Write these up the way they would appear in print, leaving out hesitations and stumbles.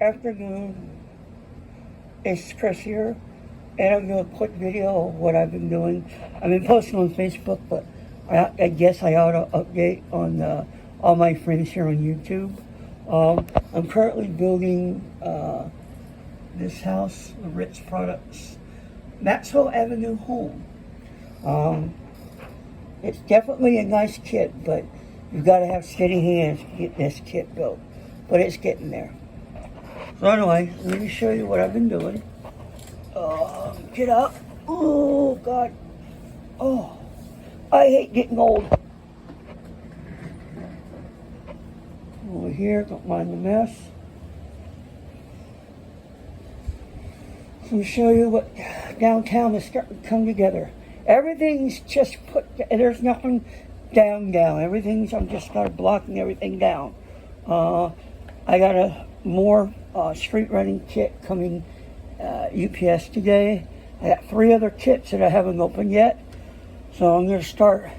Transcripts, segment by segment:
afternoon. It's Chris here, and I'm doing a quick video of what I've been doing. I've been posting on Facebook, but I guess I ought to update on all my friends here on YouTube. I'm currently building this house, the Ritz Products Maxwell Avenue home. It's definitely a nice kit, but you've got to have steady hands to get this kit built. But it's getting there. So anyway, let me show you what I've been doing. Get up. Oh, God. Oh, I hate getting old. Over here, don't mind the mess. Let me show you what downtown is starting to come together. Everything's just put, there's nothing down. Everything's, I'm just started blocking everything down. I got a more street running kit coming UPS today. I got 3 other kits that I haven't opened yet. So I'm going to start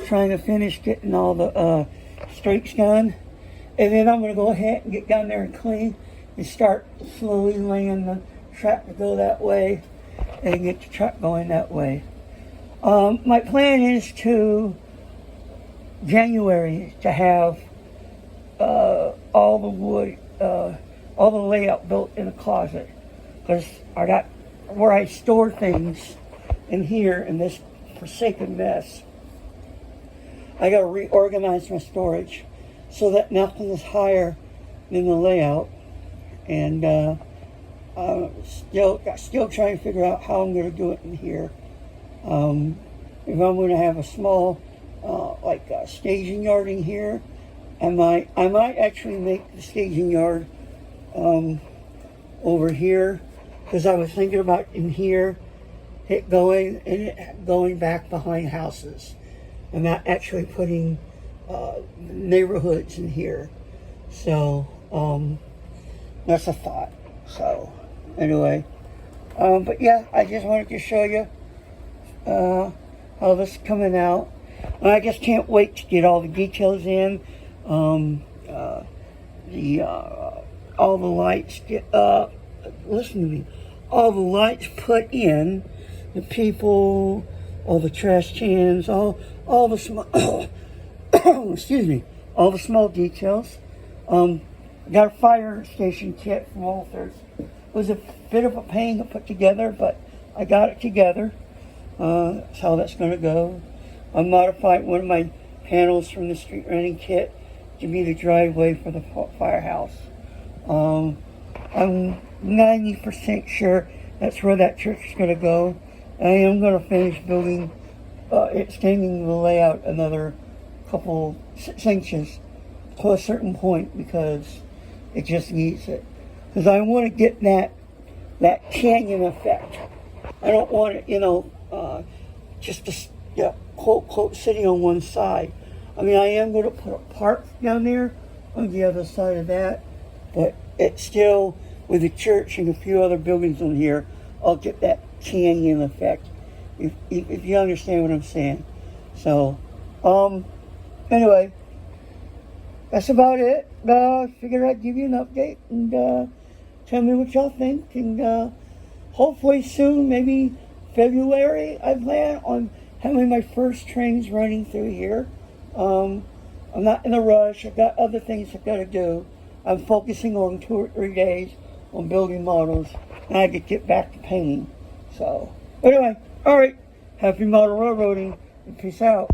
trying to finish getting all the streets done. And then I'm going to go ahead and get down there and clean and start slowly laying the track to go that way and get the truck going that way. My plan is to January to have all the wood, all the layout built in a closet, because I got where I store things in here in this forsaken mess. I got to reorganize my storage so that nothing is higher than the layout, and still trying to figure out how I'm going to do it in here. If I'm going to have a small staging yard in here, I might actually make the staging yard over here, because I was thinking about in here it going back behind houses and not actually putting neighborhoods in here. So that's a thought. So anyway, but yeah, I just wanted to show you how this is coming out. And I just can't wait to get all the details in. All the lights get listen to me. All the lights put in, the people, all the trash cans, all the small excuse me, all the small details. Got a fire station kit from Walters. It was a bit of a pain to put together, but I got it together. That's how that's going to go. I modified one of my panels from the street running kit to be the driveway for the firehouse. I'm 90% sure that's where that church is going to go. I am going to finish building, extending the layout another couple 6 inches to a certain point, because it just needs it. Because I want to get that canyon effect. I don't want it, just to, quote, sitting on one side. I mean, I am going to put a park down there on the other side of that, but it's still, with the church and a few other buildings on here, I'll get that canyon effect, if you understand what I'm saying. So, anyway, that's about it. I figured I'd give you an update and tell me what y'all think. And hopefully soon, maybe February, I plan on having my first trains running through here. I'm not in a rush. I've got other things I've got to do. I'm focusing on 2 or 3 days on building models, and I could get back to painting. So, anyway, all right. Happy model railroading, and peace out.